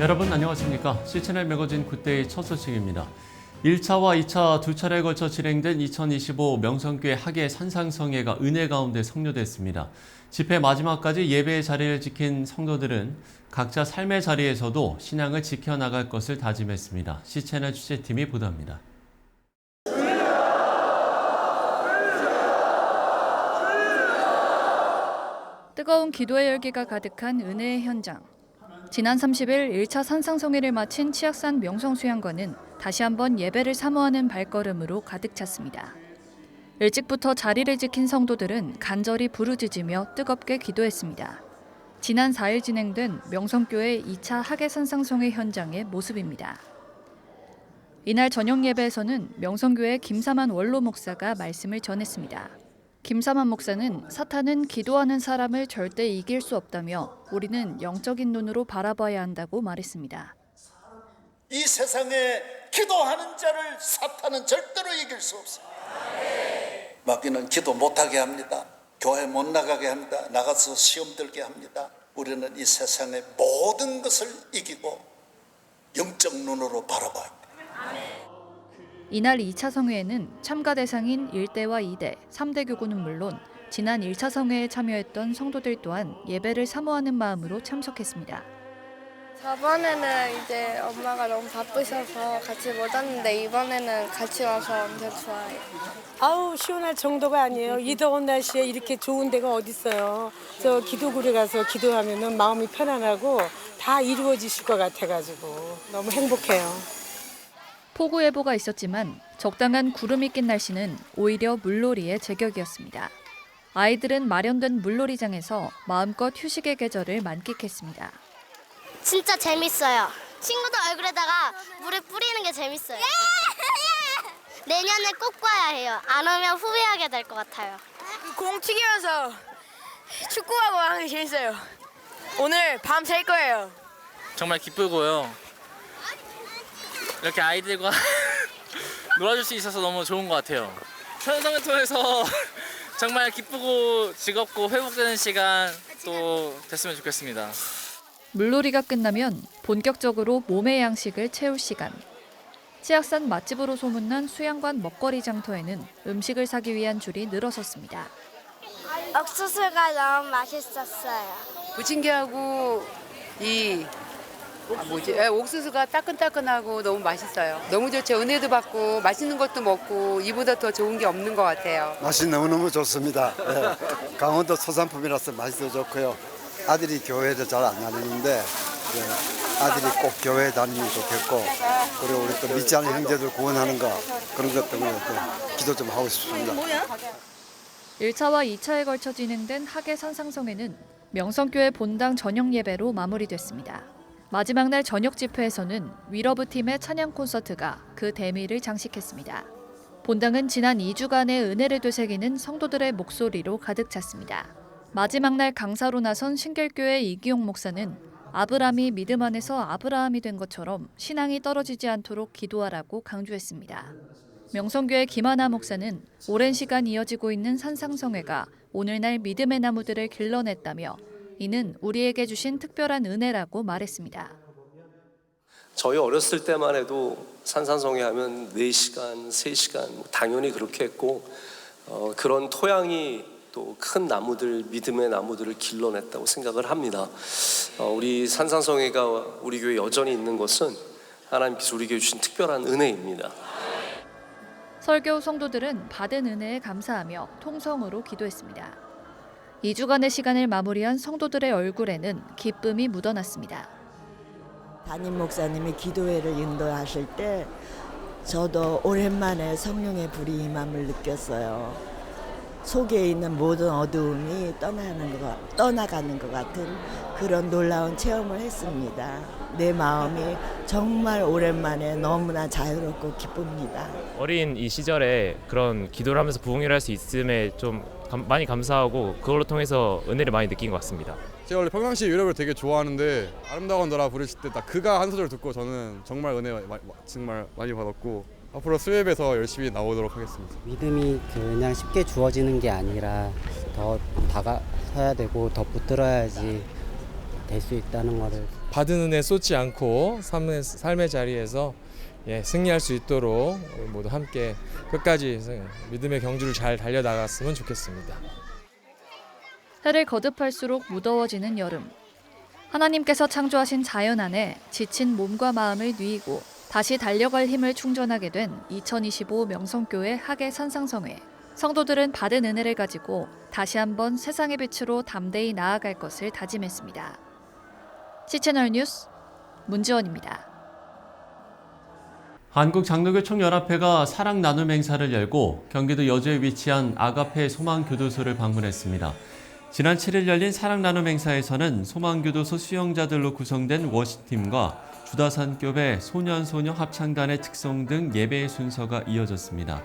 여러분 안녕하십니까? CCNL 매거진 굿데이 첫 소식입니다. 1차와 2차 두 차례에 걸쳐 진행된 2025 명성교회 학예 산상성회가 은혜 가운데 성료됐습니다. 집회 마지막까지 예배의 자리를 지킨 성도들은 각자 삶의 자리에서도 신앙을 지켜나갈 것을 다짐했습니다. CCNL 취재팀이 보도합니다. 뜨거운 기도의 열기가 가득한 은혜의 현장. 지난 30일 1차 산상성회를 마친 치악산 명성수양관은 다시 한번 예배를 사모하는 발걸음으로 가득 찼습니다. 일찍부터 자리를 지킨 성도들은 간절히 부르짖으며 뜨겁게 기도했습니다. 지난 4일 진행된 명성교회 2차 학예 산상성회 현장의 모습입니다. 이날 저녁 예배에서는 명성교회 김사만 원로 목사가 말씀을 전했습니다. 김사만 목사는 사탄은 기도하는 사람을 절대 이길 수 없다며 우리는 영적인 눈으로 바라봐야 한다고 말했습니다. 이 세상에 기도하는 자를 사탄은 절대로 이길 수 없습니다. 마귀는 기도 못하게 합니다. 교회 못 나가게 합니다. 나가서 시험 들게 합니다. 우리는 이 세상의 모든 것을 이기고 영적 눈으로 바라봐야 합니다. 이날 2차 성회에는 참가 대상인 1대와 2대, 3대 교구는 물론 지난 1차 성회에 참여했던 성도들 또한 예배를 사모하는 마음으로 참석했습니다. 저번에는 이제 엄마가 너무 바쁘셔서 같이 못 왔는데 이번에는 같이 와서 엄청 좋아해요. 아우 시원할 정도가 아니에요. 이 더운 날씨에 이렇게 좋은 데가 어딨어요. 저 기도굴에 가서 기도하면은 마음이 편안하고 다 이루어지실 것 같아가지고 너무 행복해요. 폭우예보가 있었지만 적당한 구름이 낀 날씨는 오히려 물놀이의 제격이었습니다. 아이들은 마련된 물놀이장에서 마음껏 휴식의 계절을 만끽했습니다. 진짜 재밌어요. 친구들 얼굴에다가 물을 뿌리는 게 재밌어요. 내년에 꼭 봐야 해요. 안 오면 후회하게 될 것 같아요. 공 튀기면서 축구하고 하는 게 재밌어요. 오늘 밤 샐 거예요. 정말 기쁘고요. 이렇게 아이들과 놀아줄 수 있어서 너무 좋은 것 같아요. 산상을 통해서 정말 기쁘고 즐겁고 회복되는 시간 또 됐으면 좋겠습니다. 물놀이가 끝나면 본격적으로 몸의 양식을 채울 시간. 치악산 맛집으로 소문난 수양관 먹거리 장터에는 음식을 사기 위한 줄이 늘어섰습니다. 옥수수가 너무 맛있었어요. 부침개하고 옥수수가 따끈따끈하고 너무 맛있어요. 너무 좋죠. 은혜도 받고 맛있는 것도 먹고 이보다 더 좋은 게 없는 것 같아요. 맛이 너무너무 좋습니다. 네. 강원도 소산품이라서 맛있어 좋고요. 아들이 교회를 잘 안 다니는데 아들이 꼭 교회 다니면 좋겠고 그리고 우리 또 믿지 않는 형제들 구원하는 거 그런 것 때문에 기도 좀 하고 싶습니다. 1차와 2차에 걸쳐 진행된 학예 산상성회는 명성교회 본당 저녁 예배로 마무리됐습니다. 마지막 날 저녁 집회에서는 위러브 팀의 찬양 콘서트가 그 대미를 장식했습니다. 본당은 지난 2주간의 은혜를 되새기는 성도들의 목소리로 가득 찼습니다. 마지막 날 강사로 나선 신결교회 이기용 목사는 아브라함이 믿음 안에서 아브라함이 된 것처럼 신앙이 떨어지지 않도록 기도하라고 강조했습니다. 명성교회 김하나 목사는 오랜 시간 이어지고 있는 산상성회가 오늘날 믿음의 나무들을 길러냈다며 이는 우리에게 주신 특별한 은혜라고 말했습니다. 저희 어렸을 때만 해도 산상성회 하면 4시간, 3시간 당연히 그렇게 했고 그런 토양이 또 큰 나무들, 믿음의 나무들을 길러냈다고 생각을 합니다. 우리 산상성회가 우리 교회에 여전히 있는 것은 하나님께서 우리 교회에 주신 특별한 은혜입니다. 설교 성도들은 받은 은혜에 감사하며 통성으로 기도했습니다. 2주간의 시간을 마무리한 성도들의 얼굴에는 기쁨이 묻어났습니다. 담임 목사님이 기도회를 인도하실 때 저도 오랜만에 성령의 불이 임함을 느꼈어요. 속에 있는 모든 어두움이 떠나가는 것 같은 그런 놀라운 체험을 했습니다. 내 마음이 정말 오랜만에 너무나 자유롭고 기쁩니다. 어린 이 시절에 그런 기도를 하면서 부흥회를 할 수 있음에 좀 많이 감사하고 그걸로 통해서 은혜를 많이 느낀 것 같습니다. 제가 원래 평상시에 유럽을 되게 좋아하는데 아름다운 너라 부르실 때 딱 그가 한 소절 듣고 저는 정말 은혜 정말 많이 받았고 앞으로 수협에서 열심히 나오도록 하겠습니다. 믿음이 그냥 쉽게 주어지는 게 아니라 더 다가서야 되고 더 붙들어야지 될 수 있다는 거를 받은 은혜 쏟지 않고 삶의 자리에서 승리할 수 있도록 우리 모두 함께 끝까지 믿음의 경주를 잘 달려나갔으면 좋겠습니다. 해를 거듭할수록 무더워지는 여름. 하나님께서 창조하신 자연 안에 지친 몸과 마음을 누이고 다시 달려갈 힘을 충전하게 된 2025 명성교회 하계 산상성회. 성도들은 받은 은혜를 가지고 다시 한번 세상의 빛으로 담대히 나아갈 것을 다짐했습니다. C채널 뉴스 문지원입니다. 한국장로교 총연합회가 사랑 나눔 행사를 열고 경기도 여주에 위치한 아가페 소망교도소를 방문했습니다. 지난 7일 열린 사랑 나눔 행사에서는 소망교도소 수용자들로 구성된 워시팀과 주다산교회 소년소녀 합창단의 특성 등 예배의 순서가 이어졌습니다.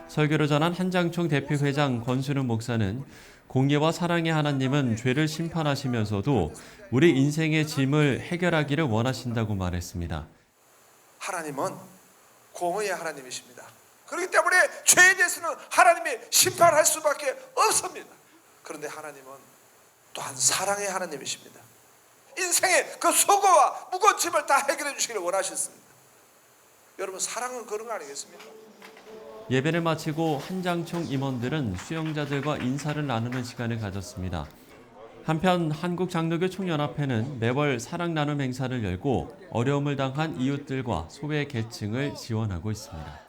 설교를 전한 한장총 대표회장 권순우 목사는 공의와 사랑의 하나님은 죄를 심판하시면서도 우리 인생의 짐을 해결하기를 원하신다고 말했습니다. 하나님은 공의의 하나님이십니다. 그렇기 때문에 죄에 대해서는 하나님이 심판할 수밖에 없습니다. 그런데 하나님은 또한 사랑의 하나님이십니다. 인생의 그 수고와 무거운 짐을 다 해결해 주시기를 원하셨습니다. 여러분, 사랑은 그런 거 아니겠습니까? 예배를 마치고 한장총 임원들은 수용자들과 인사를 나누는 시간을 가졌습니다. 한편 한국장로교 총연합회는 매월 사랑 나눔 행사를 열고 어려움을 당한 이웃들과 소외 계층을 지원하고 있습니다.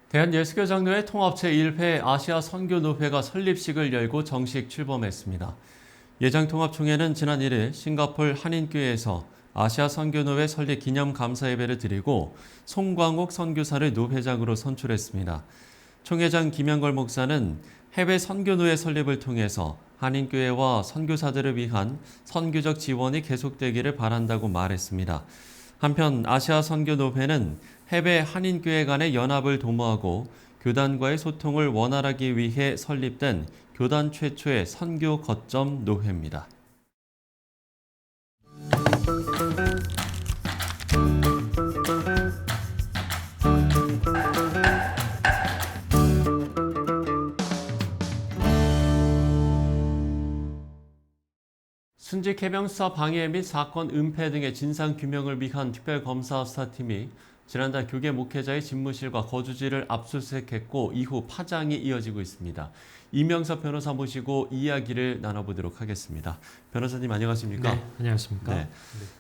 대한예수교장로회 통합체 1회 아시아 선교노회가 설립식을 열고 정식 출범했습니다. 예장통합총회는 지난 1일 싱가포르 한인교회에서 아시아 선교노회 설립 기념 감사 예배를 드리고 송광옥 선교사를 노회장으로 선출했습니다. 총회장 김영걸 목사는 해외 선교노회 설립을 통해서 한인교회와 선교사들을 위한 선교적 지원이 계속되기를 바란다고 말했습니다. 한편 아시아 선교노회는 해외 한인교회 간의 연합을 도모하고 교단과의 소통을 원활하기 위해 설립된 교단 최초의 선교 거점 노회입니다. 순직 해병 수사 방해 및 사건 은폐 등의 진상 규명을 위한 특별검사 수사팀이 지난달 교계 목회자의 집무실과 거주지를 압수수색했고 이후 파장이 이어지고 있습니다. 이명섭 변호사 모시고 이야기를 나눠보도록 하겠습니다. 변호사님 안녕하십니까? 네, 안녕하십니까? 네.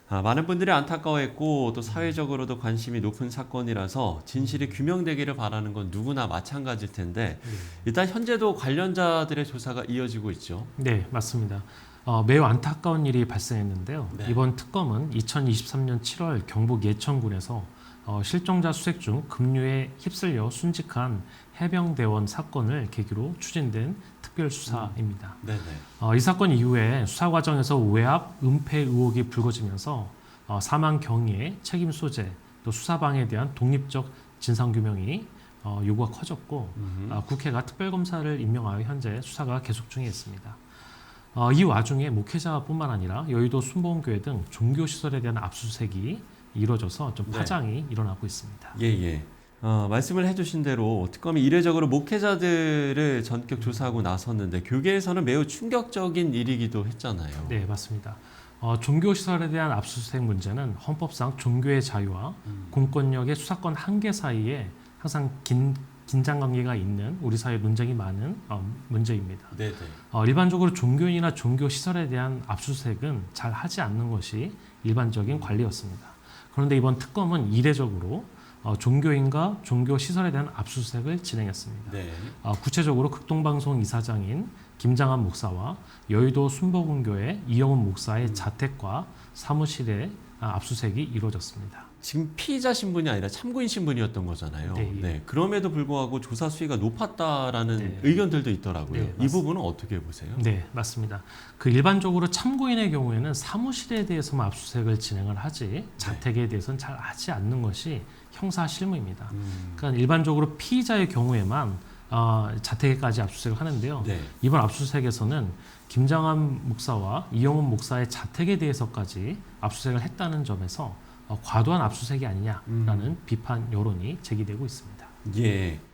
많은 분들이 안타까워했고 또 사회적으로도 관심이 높은 사건이라서 진실이 규명되기를 바라는 건 누구나 마찬가지일 텐데 일단 현재도 관련자들의 조사가 이어지고 있죠. 네, 맞습니다. 매우 안타까운 일이 발생했는데요. 네. 이번 특검은 2023년 7월 경북 예천군에서 실종자 수색 중 급류에 휩쓸려 순직한 해병대원 사건을 계기로 추진된 특별수사입니다. 이 사건 이후에 수사 과정에서 외압, 은폐 의혹이 불거지면서 사망 경위의 책임 소재, 또 수사방해에 대한 독립적 진상규명이 요구가 커졌고 국회가 특별검사를 임명하여 현재 수사가 계속 중에 있습니다. 이 와중에 목회자뿐만 아니라 여의도 순복음교회 등 종교시설에 대한 압수수색이 이루어져서 좀 파장이 일어나고 있습니다. 말씀을 해주신 대로 특검이 이례적으로 목회자들을 전격 조사하고 나섰는데 교계에서는 매우 충격적인 일이기도 했잖아요. 네, 맞습니다. 종교시설에 대한 압수수색 문제는 헌법상 종교의 자유와 공권력의 수사권 한계 사이에 항상 긴장관계가 있는 우리 사회 논쟁이 많은 문제입니다. 일반적으로 종교인이나 종교시설에 대한 압수수색은 잘 하지 않는 것이 일반적인 관리였습니다. 그런데 이번 특검은 이례적으로 종교인과 종교시설에 대한 압수수색을 진행했습니다. 구체적으로 극동방송 이사장인 김장한 목사와 여의도 순복음교회 이영훈 목사의 자택과 사무실에 압수수색이 이루어졌습니다. 지금 피의자 신분이 아니라 참고인 신분이었던 거잖아요. 그럼에도 불구하고 조사 수위가 높았다라는 의견들도 있더라고요. 이 부분은 어떻게 보세요? 네, 맞습니다. 일반적으로 참고인의 경우에는 사무실에 대해서만 압수수색을 진행을 하지 자택에 대해서는 잘 하지 않는 것이 형사 실무입니다. 그러니까 일반적으로 피의자의 경우에만 자택에까지 압수수색을 하는데요. 이번 압수수색에서는 김장한 목사와 이영훈 목사의 자택에 대해서까지 압수수색을 했다는 점에서 과도한 압수수색이 아니냐라는 비판 여론이 제기되고 있습니다.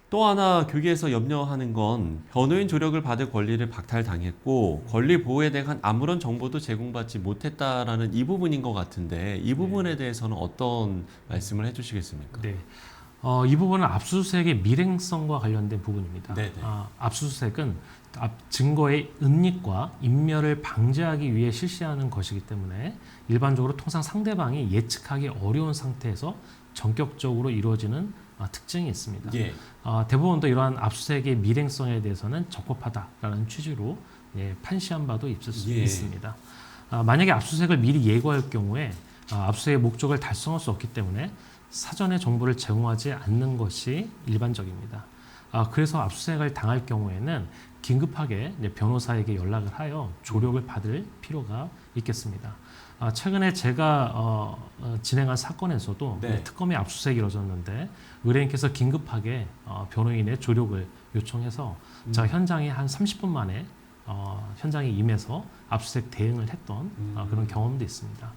또 하나 교계에서 염려하는 건 변호인 조력을 받을 권리를 박탈당했고 권리 보호에 대한 아무런 정보도 제공받지 못했다라는 이 부분인 것 같은데 이 부분에 대해서는 어떤 말씀을 해주시겠습니까? 네. 이 부분은 압수수색의 밀행성과 관련된 부분입니다. 네네. 압수수색은 증거의 은닉과 인멸을 방지하기 위해 실시하는 것이기 때문에 일반적으로 통상 상대방이 예측하기 어려운 상태에서 전격적으로 이루어지는 특징이 있습니다. 예. 대부분도 이러한 압수수색의 밀행성에 대해서는 적법하다라는 취지로 판시한 바도 있습니다. 만약에 압수수색을 미리 예고할 경우에 압수수색의 목적을 달성할 수 없기 때문에 사전에 정보를 제공하지 않는 것이 일반적입니다. 그래서 압수수색을 당할 경우에는 긴급하게 변호사에게 연락을 하여 조력을 받을 필요가 있겠습니다. 최근에 제가 진행한 사건에서도 네. 특검의 압수수색이 이루어졌는데 의뢰인께서 긴급하게 변호인의 조력을 요청해서 제가 현장에 한 30분 만에 현장에 임해서 압수수색 대응을 했던 그런 경험도 있습니다.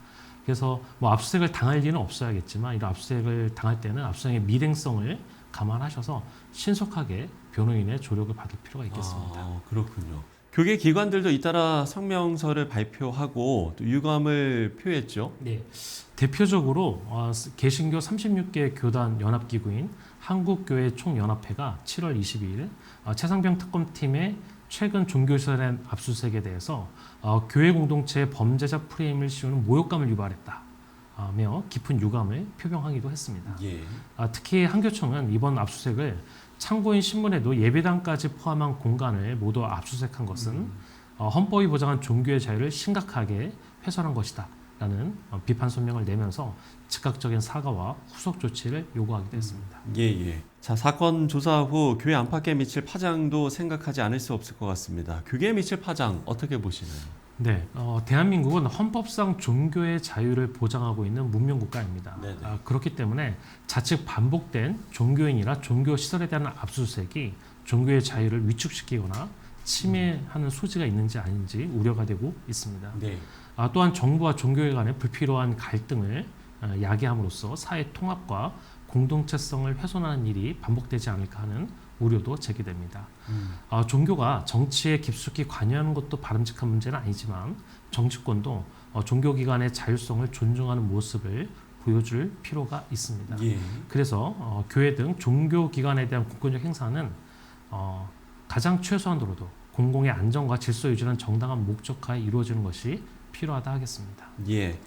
그래서 압수수색을 당할 리는 없어야겠지만 이런 압수수색을 당할 때는 압수수색의 밀행성을 감안하셔서 신속하게 변호인의 조력을 받을 필요가 있겠습니다. 그렇군요. 교계 기관들도 잇따라 성명서를 발표하고 또 유감을 표했죠. 네, 대표적으로 개신교 36개 교단 연합기구인 한국교회 총연합회가 7월 22일 최상병 특검팀의 최근 종교시설의 압수수색에 대해서 교회 공동체의 범죄자 프레임을 씌우는 모욕감을 유발했다며 깊은 유감을 표명하기도 했습니다. 예. 특히 한교총은 이번 압수수색을 참고인 신문에도 예배당까지 포함한 공간을 모두 압수수색한 것은 헌법이 보장한 종교의 자유를 심각하게 훼손한 것이다 라는 비판 성명을 내면서 즉각적인 사과와 후속 조치를 요구하기도 했습니다. 예. 자, 사건 조사 후 교회 안팎에 미칠 파장도 생각하지 않을 수 없을 것 같습니다. 교계에 미칠 파장 어떻게 보시나요? 네, 대한민국은 헌법상 종교의 자유를 보장하고 있는 문명국가입니다. 그렇기 때문에 자칫 반복된 종교인이나 종교시설에 대한 압수수색이 종교의 자유를 위축시키거나 침해하는 소지가 있는지 아닌지 우려가 되고 있습니다. 네. 또한 정부와 종교계 간의 불필요한 갈등을 야기함으로써 사회 통합과 공동체성을 훼손하는 일이 반복되지 않을까 하는 우려도 제기됩니다. 종교가 정치에 깊숙이 관여하는 것도 바람직한 문제는 아니지만 정치권도 종교기관의 자율성을 존중하는 모습을 보여줄 필요가 있습니다. 예. 그래서 교회 등 종교기관에 대한 공권력 행사는 가장 최소한으로도 공공의 안정과 질서 유지는 정당한 목적하에 이루어지는 것이 필요하다 하겠습니다. 예.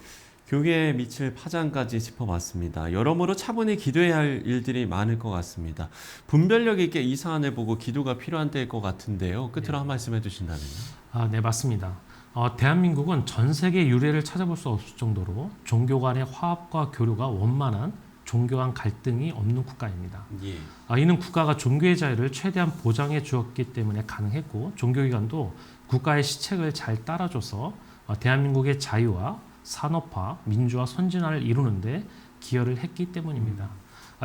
교계에 미칠 파장까지 짚어봤습니다. 여러모로 차분히 기도해야 할 일들이 많을 것 같습니다. 분별력 있게 이 사안을 보고 기도가 필요한 때일 것 같은데요. 끝으로 한 말씀 해주신다면요. 네, 맞습니다. 대한민국은 전 세계 유례를 찾아볼 수 없을 정도로 종교 간의 화합과 교류가 원만한 종교 간 갈등이 없는 국가입니다. 예. 이는 국가가 종교의 자유를 최대한 보장해 주었기 때문에 가능했고 종교기관도 국가의 시책을 잘 따라줘서 대한민국의 자유와 산업화, 민주화, 선진화를 이루는데 기여를 했기 때문입니다.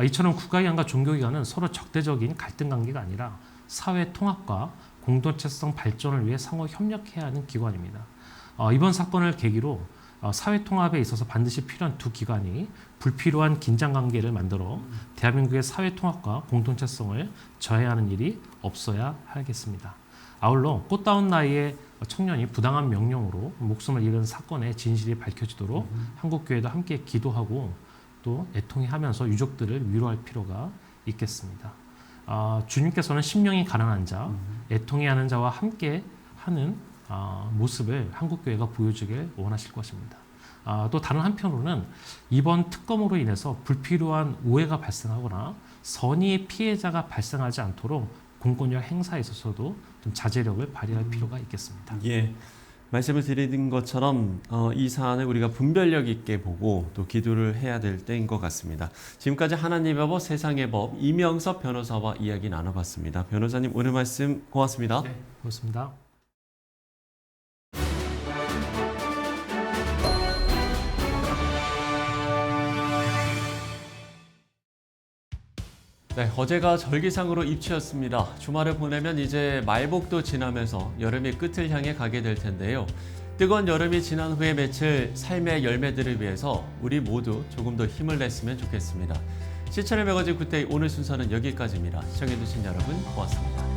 이처럼 국가기관과 종교기관은 서로 적대적인 갈등 관계가 아니라 사회 통합과 공동체성 발전을 위해 상호 협력해야 하는 기관입니다. 이번 사건을 계기로 사회 통합에 있어서 반드시 필요한 두 기관이 불필요한 긴장 관계를 만들어 대한민국의 사회 통합과 공동체성을 저해하는 일이 없어야 하겠습니다. 아울러 꽃다운 나이에 청년이 부당한 명령으로 목숨을 잃은 사건의 진실이 밝혀지도록 한국교회도 함께 기도하고 또 애통해하면서 유족들을 위로할 필요가 있겠습니다. 주님께서는 심령이 가난한 자, 애통해하는 자와 함께 하는 모습을 한국교회가 보여주길 원하실 것입니다. 또 다른 한편으로는 이번 특검으로 인해서 불필요한 오해가 발생하거나 선의의 피해자가 발생하지 않도록 공권력 행사에 있어서도 좀 자제력을 발휘할 필요가 있겠습니다. 예, 말씀을 드린 것처럼 이 사안을 우리가 분별력 있게 보고 또 기도를 해야 될 때인 것 같습니다. 지금까지 하나님의 법, 세상의 법 이명섭 변호사와 이야기 나눠봤습니다. 변호사님 오늘 말씀 고맙습니다. 네, 고맙습니다. 네, 어제가 절기상으로 입추였습니다. 주말을 보내면 이제 말복도 지나면서 여름의 끝을 향해 가게 될 텐데요. 뜨거운 여름이 지난 후에 맺힐 삶의 열매들을 위해서 우리 모두 조금 더 힘을 냈으면 좋겠습니다. 시천의 매거진 굿데이 오늘 순서는 여기까지입니다. 시청해주신 여러분 고맙습니다.